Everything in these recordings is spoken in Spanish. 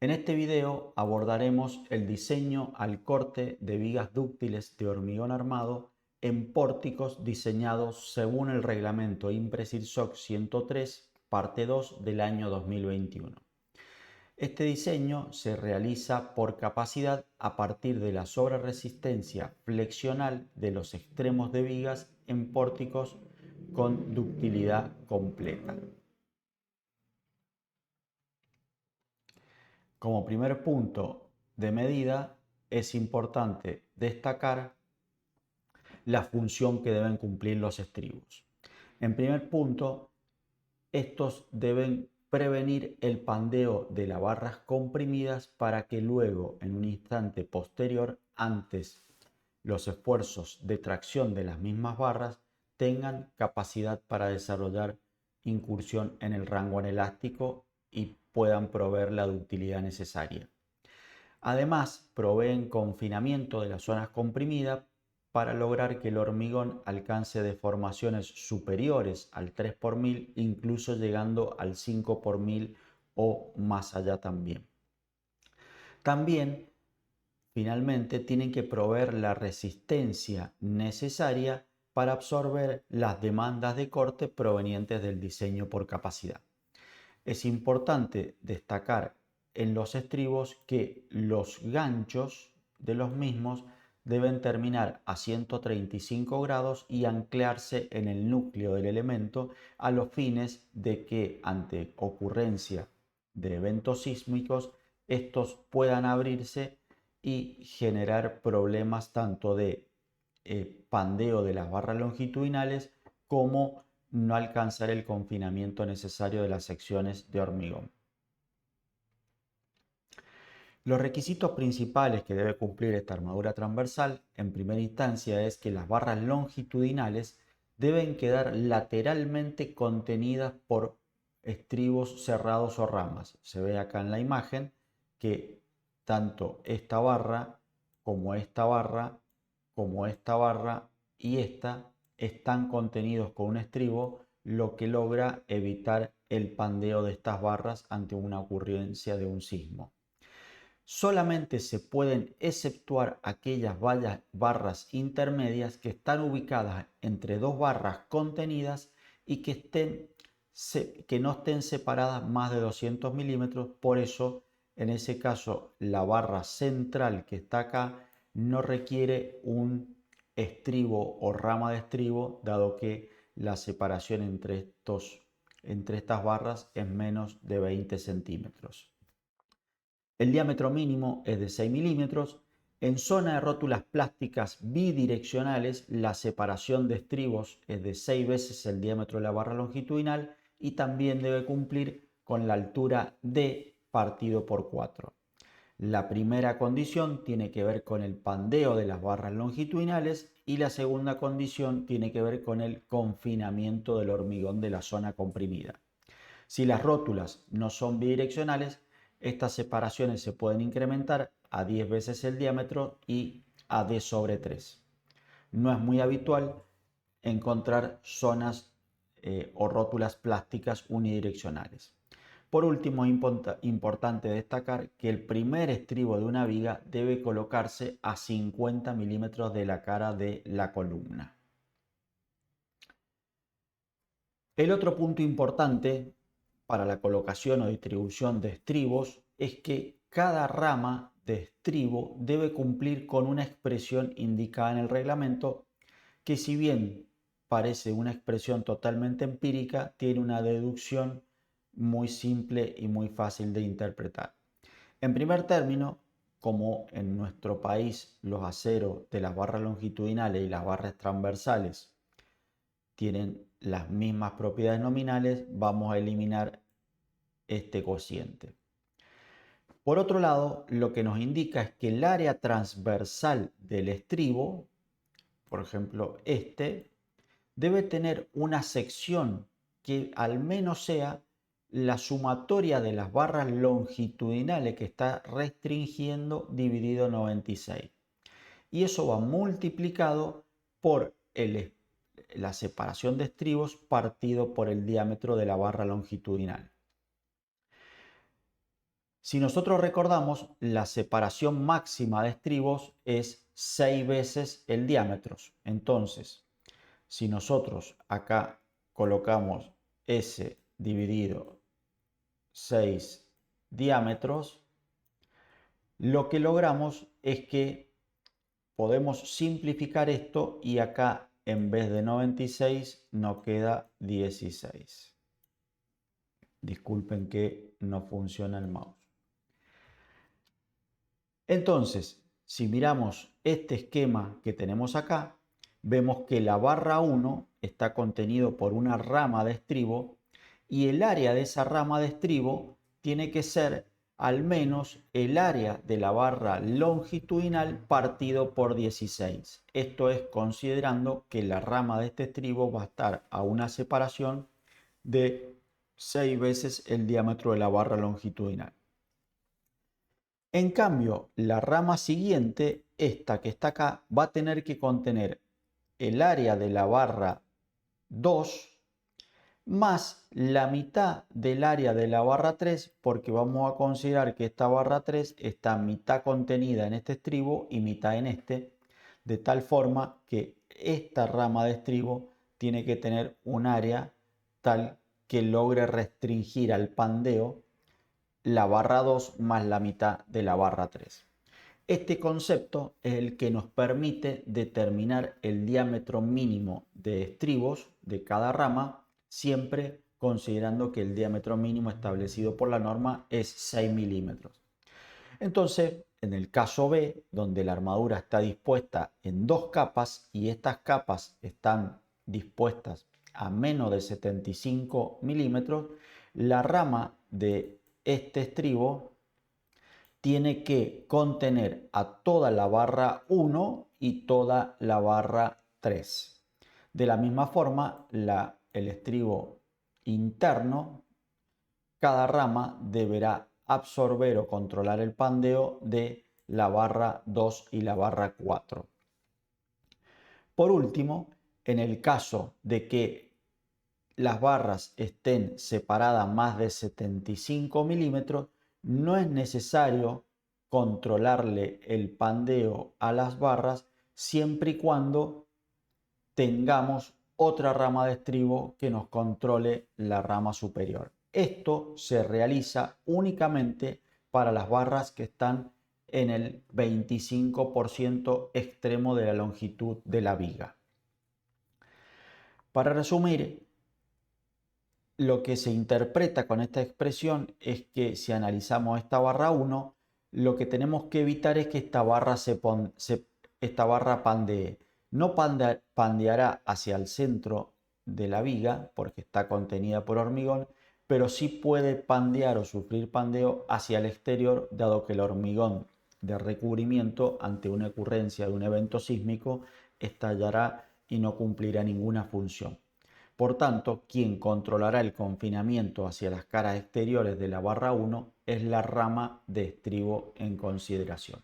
En este video abordaremos el diseño al corte de vigas dúctiles de hormigón armado en pórticos diseñados según el reglamento IMPRESIRSOC 103, parte 2 del año 2021. Este diseño se realiza por capacidad a partir de la sobreresistencia flexional de los extremos de vigas en pórticos con ductilidad completa. Como primer punto de medida, es importante destacar la función que deben cumplir los estribos. En primer punto, estos deben prevenir el pandeo de las barras comprimidas para que luego, en un instante posterior, antes los esfuerzos de tracción de las mismas barras tengan capacidad para desarrollar incursión en el rango anelástico y puedan proveer la ductilidad necesaria. Además, proveen confinamiento de las zonas comprimidas para lograr que el hormigón alcance deformaciones superiores al 3 por 1000, incluso llegando al 5 por 1000 o más allá también. También, finalmente, tienen que proveer la resistencia necesaria para absorber las demandas de corte provenientes del diseño por capacidad. Es importante destacar en los estribos que los ganchos de los mismos deben terminar a 135 grados y anclarse en el núcleo del elemento a los fines de que ante ocurrencia de eventos sísmicos estos puedan abrirse y generar problemas tanto de pandeo de las barras longitudinales como no alcanzar el confinamiento necesario de las secciones de hormigón. Los requisitos principales que debe cumplir esta armadura transversal en primera instancia es que las barras longitudinales deben quedar lateralmente contenidas por estribos cerrados o ramas. Se ve acá en la imagen que tanto esta barra como esta barra y esta están contenidos con un estribo, lo que logra evitar el pandeo de estas barras ante una ocurrencia de un sismo. Solamente se pueden exceptuar aquellas barras intermedias que están ubicadas entre dos barras contenidas y que no estén separadas más de 200 milímetros. Por eso, en ese caso, la barra central que está acá no requiere un estribo o rama de estribo, dado que la separación entre estas barras es menos de 20 centímetros. El diámetro mínimo es de 6 milímetros. En zona de rótulas plásticas bidireccionales, la separación de estribos es de 6 veces el diámetro de la barra longitudinal y también debe cumplir con la altura D partido por 4. La primera condición tiene que ver con el pandeo de las barras longitudinales y la segunda condición tiene que ver con el confinamiento del hormigón de la zona comprimida. Si las rótulas no son bidireccionales, estas separaciones se pueden incrementar a 10 veces el diámetro y a D sobre 3. No es muy habitual encontrar zonas o rótulas plásticas unidireccionales. Por último, es importante destacar que el primer estribo de una viga debe colocarse a 50 milímetros de la cara de la columna. El otro punto importante para la colocación o distribución de estribos es que cada rama de estribo debe cumplir con una expresión indicada en el reglamento que, si bien parece una expresión totalmente empírica, tiene una deducción muy simple y muy fácil de interpretar. En primer término, como en nuestro país los aceros de las barras longitudinales y las barras transversales tienen las mismas propiedades nominales, vamos a eliminar este cociente. Por otro lado, lo que nos indica es que el área transversal del estribo, por ejemplo debe tener una sección que al menos sea la sumatoria de las barras longitudinales que está restringiendo dividido 96. Y eso va multiplicado por la separación de estribos partido por el diámetro de la barra longitudinal. Si nosotros recordamos, la separación máxima de estribos es 6 veces el diámetro. Entonces, si nosotros acá colocamos S dividido 6 diámetros, lo que logramos es que podemos simplificar esto y acá en vez de 96 nos queda 16. Disculpen que no funciona el mouse. Entonces, si miramos este esquema que tenemos acá, vemos que la barra 1 está contenido por una rama de estribo y el área de esa rama de estribo tiene que ser al menos el área de la barra longitudinal partido por 16. Esto es considerando que la rama de este estribo va a estar a una separación de 6 veces el diámetro de la barra longitudinal. En cambio, la rama siguiente, esta que está acá, va a tener que contener el área de la barra 2 más la mitad del área de la barra 3, porque vamos a considerar que esta barra 3 está mitad contenida en este estribo y mitad en este, de tal forma que esta rama de estribo tiene que tener un área tal que logre restringir al pandeo la barra 2 más la mitad de la barra 3. Este concepto es el que nos permite determinar el diámetro mínimo de estribos de cada rama, siempre considerando que el diámetro mínimo establecido por la norma es 6 milímetros. Entonces, en el caso B, donde la armadura está dispuesta en dos capas y estas capas están dispuestas a menos de 75 milímetros, la rama de este estribo tiene que contener a toda la barra 1 y toda la barra 3. De la misma forma, el estribo interno, cada rama deberá absorber o controlar el pandeo de la barra 2 y la barra 4. Por último, en el caso de que las barras estén separadas más de 75 milímetros, no es necesario controlarle el pandeo a las barras siempre y cuando tengamos otra rama de estribo que nos controle la rama superior. Esto se realiza únicamente para las barras que están en el 25% extremo de la longitud de la viga. Para resumir, lo que se interpreta con esta expresión es que si analizamos esta barra 1, lo que tenemos que evitar es que esta barra pandee. No pandeará hacia el centro de la viga porque está contenida por hormigón, pero sí puede pandear o sufrir pandeo hacia el exterior, dado que el hormigón de recubrimiento ante una ocurrencia de un evento sísmico estallará y no cumplirá ninguna función. Por tanto, quien controlará el confinamiento hacia las caras exteriores de la barra 1 es la rama de estribo en consideración.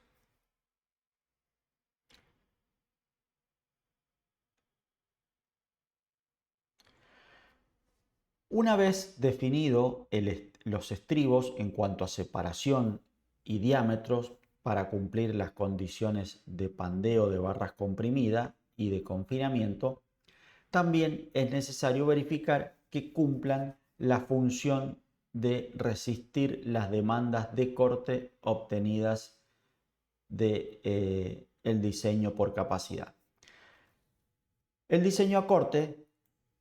Una vez definido los estribos en cuanto a separación y diámetros para cumplir las condiciones de pandeo de barras comprimidas y de confinamiento, también es necesario verificar que cumplan la función de resistir las demandas de corte obtenidas del diseño por capacidad. El diseño a corte,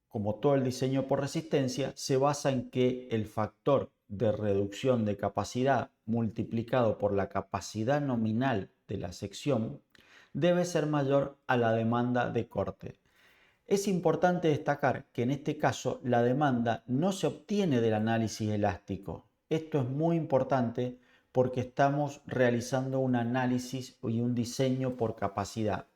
como todo el diseño por resistencia, se basa en que el factor de reducción de capacidad multiplicado por la capacidad nominal de la sección debe ser mayor a la demanda de corte. Es importante destacar que en este caso la demanda no se obtiene del análisis elástico. Esto es muy importante porque estamos realizando un análisis y un diseño por capacidad.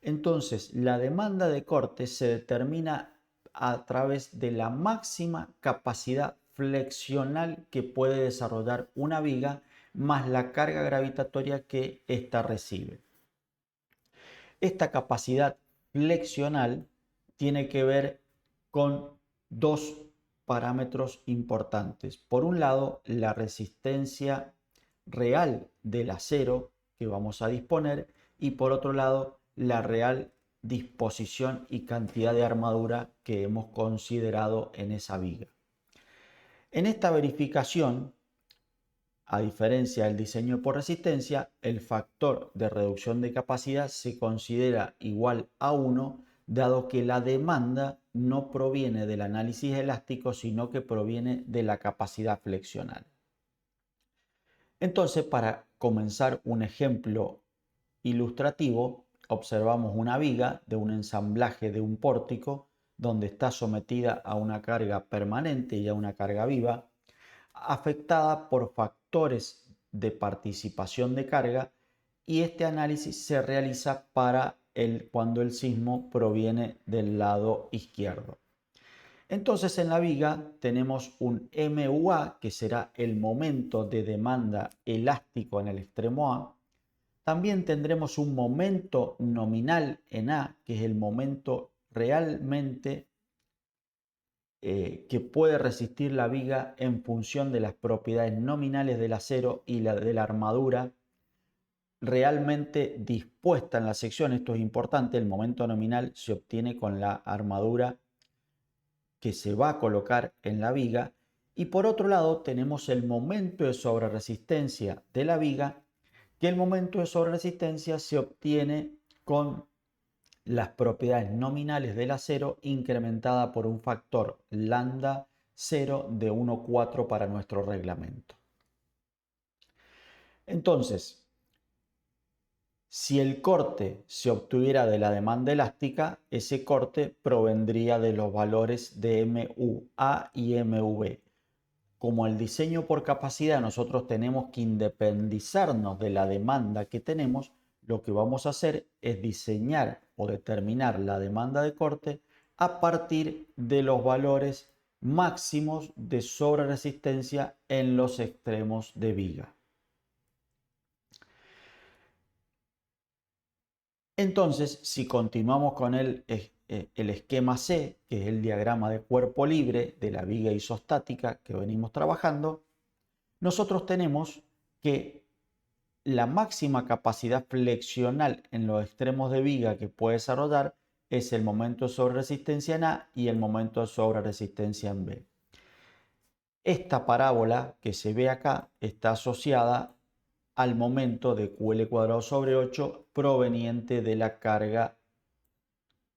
Entonces, la demanda de corte se determina a través de la máxima capacidad flexional que puede desarrollar una viga más la carga gravitatoria que ésta recibe. Esta capacidad flexional tiene que ver con dos parámetros importantes. Por un lado, la resistencia real del acero que vamos a disponer y por otro lado, la real disposición y cantidad de armadura que hemos considerado en esa viga. En esta verificación, a diferencia del diseño por resistencia, el factor de reducción de capacidad se considera igual a 1, dado que la demanda no proviene del análisis elástico, sino que proviene de la capacidad flexional. Entonces, para comenzar un ejemplo ilustrativo, observamos una viga de un ensamblaje de un pórtico donde está sometida a una carga permanente y a una carga viva, afectada por factores de participación de carga, y este análisis se realiza cuando el sismo proviene del lado izquierdo. Entonces en la viga tenemos un MUA, que será el momento de demanda elástico en el extremo A. También tendremos un momento nominal en A, que es el momento realmente que puede resistir la viga en función de las propiedades nominales del acero y de la armadura realmente dispuesta en la sección. Esto es importante, el momento nominal se obtiene con la armadura que se va a colocar en la viga. Y por otro lado tenemos el momento de sobreresistencia de la viga, que el momento de sobreresistencia se obtiene con las propiedades nominales del acero incrementada por un factor lambda 0 de 1,4 para nuestro reglamento. Entonces, si el corte se obtuviera de la demanda elástica, ese corte provendría de los valores de MUA y MV. Como el diseño por capacidad nosotros tenemos que independizarnos de la demanda que tenemos, lo que vamos a hacer es diseñar o determinar la demanda de corte a partir de los valores máximos de sobreresistencia en los extremos de viga. Entonces, si continuamos con el esquema C, que es el diagrama de cuerpo libre de la viga isostática que venimos trabajando, nosotros tenemos que la máxima capacidad flexional en los extremos de viga que puede desarrollar es el momento de sobreresistencia en A y el momento de sobreresistencia en B. Esta parábola que se ve acá está asociada al momento de QL² sobre 8 proveniente de la carga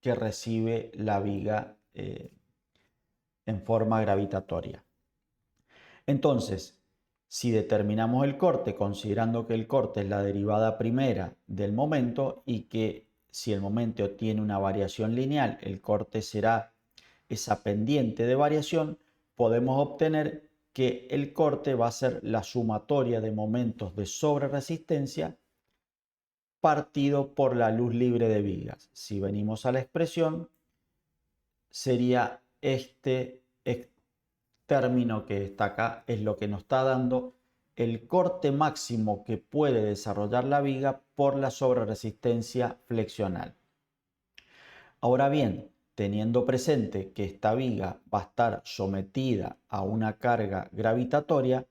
que recibe la viga en forma gravitatoria. Entonces, si determinamos el corte, considerando que el corte es la derivada primera del momento y que si el momento tiene una variación lineal, el corte será esa pendiente de variación, podemos obtener que el corte va a ser la sumatoria de momentos de sobreresistencia partido por la luz libre de vigas. Si venimos a la expresión, sería este término que está acá, es lo que nos está dando el corte máximo que puede desarrollar la viga por la sobreresistencia flexional. Ahora bien, teniendo presente que esta viga va a estar sometida a una carga gravitatoria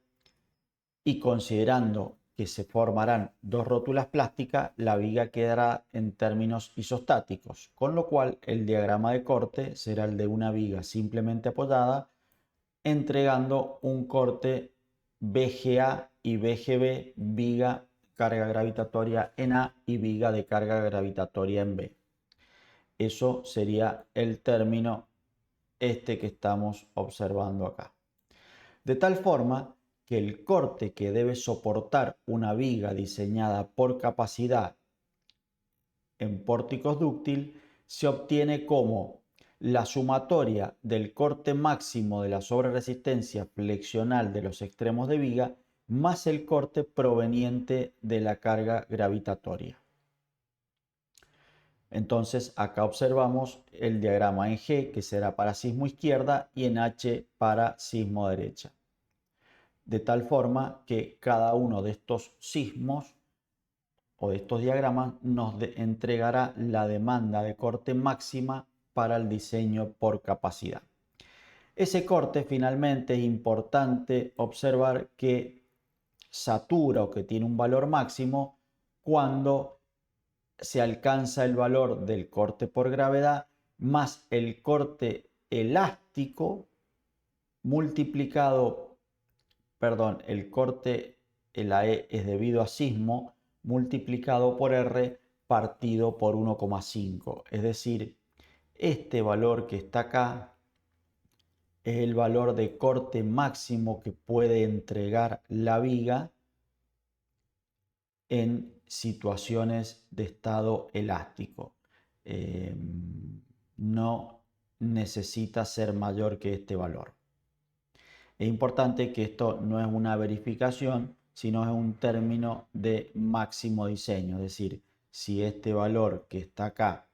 y considerando que se formarán dos rótulas plásticas, la viga quedará en términos isostáticos, con lo cual el diagrama de corte será el de una viga simplemente apoyada, entregando un corte VGA y VGB, viga carga gravitatoria en A y viga de carga gravitatoria en B. Eso sería el término que estamos observando acá. De tal forma que el corte que debe soportar una viga diseñada por capacidad en pórticos dúctil se obtiene como la sumatoria del corte máximo de la sobreresistencia flexional de los extremos de viga más el corte proveniente de la carga gravitatoria. Entonces acá observamos el diagrama en G, que será para sismo izquierda, y en H para sismo derecha. De tal forma que cada uno de estos sismos o de estos diagramas nos entregará la demanda de corte máxima para el diseño por capacidad. Ese corte finalmente es importante observar que satura o que tiene un valor máximo cuando se alcanza el valor del corte por gravedad más el corte elástico multiplicado, perdón, el corte en la E es debido a sismo multiplicado por R partido por 1,5. Es decir, este valor que está acá es el valor de corte máximo que puede entregar la viga en situaciones de estado elástico. No necesita ser mayor que este valor. Es importante que esto no es una verificación, sino es un término de máximo diseño. Es decir, si este valor que está acá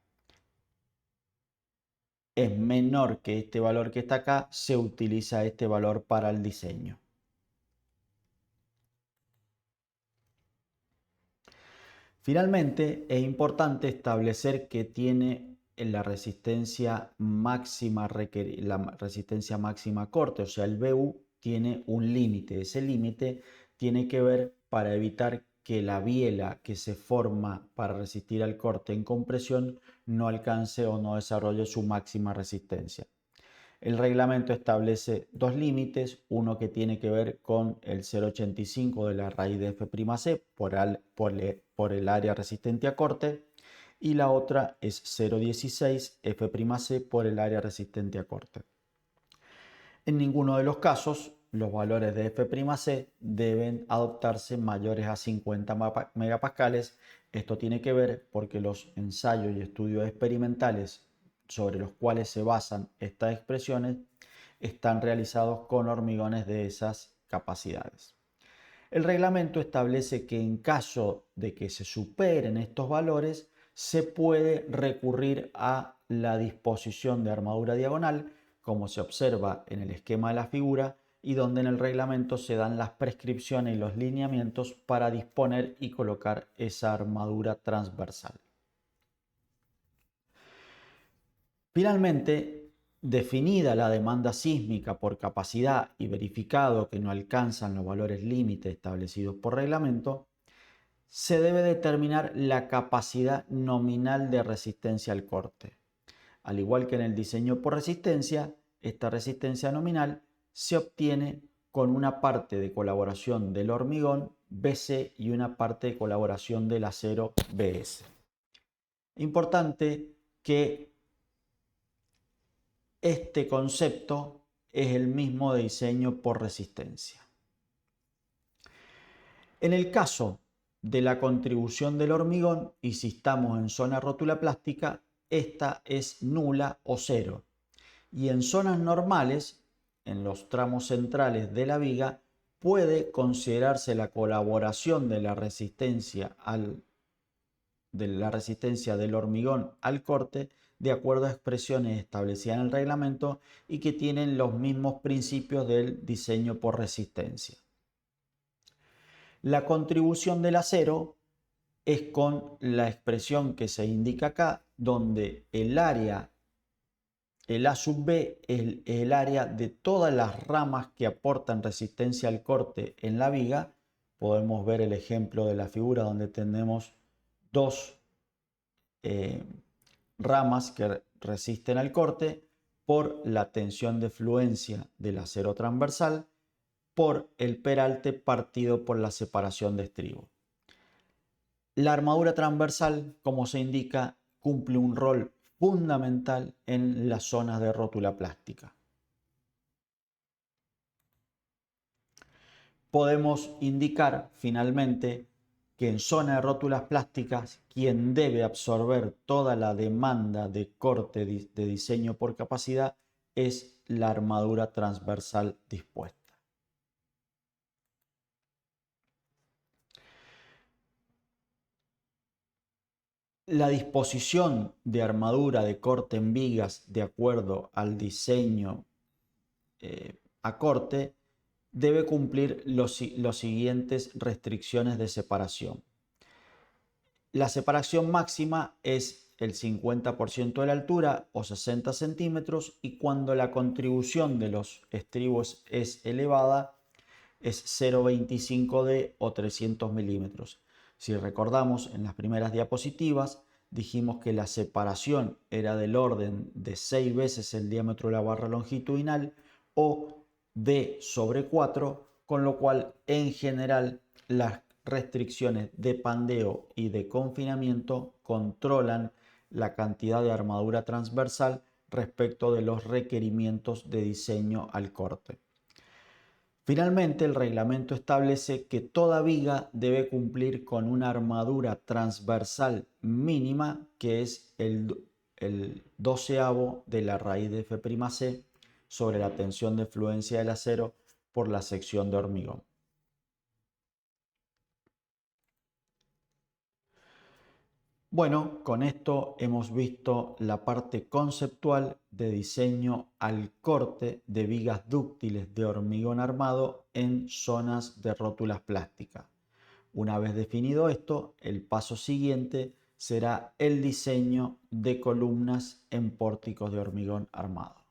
es menor que este valor que está acá, se utiliza este valor para el diseño. Finalmente, es importante establecer que tiene la resistencia máxima corte, o sea, el BU tiene un límite. Ese límite tiene que ver para evitar que la biela que se forma para resistir al corte en compresión no alcance o no desarrolle su máxima resistencia. El reglamento establece dos límites, uno que tiene que ver con el 0,85 de la raíz de F'C por el área resistente a corte y la otra es 0,16 F'C por el área resistente a corte. En ninguno de los casos los valores de F'C deben adoptarse mayores a 50 megapascales. Esto tiene que ver porque los ensayos y estudios experimentales sobre los cuales se basan estas expresiones están realizados con hormigones de esas capacidades. El reglamento establece que en caso de que se superen estos valores, se puede recurrir a la disposición de armadura diagonal, como se observa en el esquema de la figura, y donde en el reglamento se dan las prescripciones y los lineamientos para disponer y colocar esa armadura transversal. Finalmente, definida la demanda sísmica por capacidad y verificado que no alcanzan los valores límite establecidos por reglamento, se debe determinar la capacidad nominal de resistencia al corte. Al igual que en el diseño por resistencia, esta resistencia nominal se obtiene con una parte de colaboración del hormigón BC y una parte de colaboración del acero BS. Importante que este concepto es el mismo de diseño por resistencia. En el caso de la contribución del hormigón, y si estamos en zona rótula plástica, esta es nula o cero. Y en zonas normales, en los tramos centrales de la viga, puede considerarse la colaboración de la resistencia del hormigón al corte de acuerdo a expresiones establecidas en el reglamento y que tienen los mismos principios del diseño por resistencia. La contribución del acero es con la expresión que se indica acá, donde el área, el A sub B, es el área de todas las ramas que aportan resistencia al corte en la viga. Podemos ver el ejemplo de la figura donde tenemos dos ramas que resisten al corte por la tensión de fluencia del acero transversal por el peralte partido por la separación de estribo. La armadura transversal, como se indica, cumple un rol fundamental en las zonas de rótula plástica. Podemos indicar finalmente que en zona de rótulas plásticas quien debe absorber toda la demanda de corte de diseño por capacidad es la armadura transversal dispuesta. La disposición de armadura de corte en vigas de acuerdo al diseño a corte debe cumplir los siguientes restricciones de separación. La separación máxima es es el 50% de la altura o 60 centímetros, y cuando la contribución de los estribos es elevada es 0,25D o 300 milímetros. Si recordamos, en las primeras diapositivas dijimos que la separación era del orden de 6 veces el diámetro de la barra longitudinal o D sobre 4, con lo cual en general las restricciones de pandeo y de confinamiento controlan la cantidad de armadura transversal respecto de los requerimientos de diseño al corte. Finalmente, el reglamento establece que toda viga debe cumplir con una armadura transversal mínima, que es el doceavo de la raíz de F'C sobre la tensión de fluencia del acero por la sección de hormigón. Bueno, con esto hemos visto la parte conceptual de diseño al corte de vigas dúctiles de hormigón armado en zonas de rótulas plásticas. Una vez definido esto, el paso siguiente será el diseño de columnas en pórticos de hormigón armado.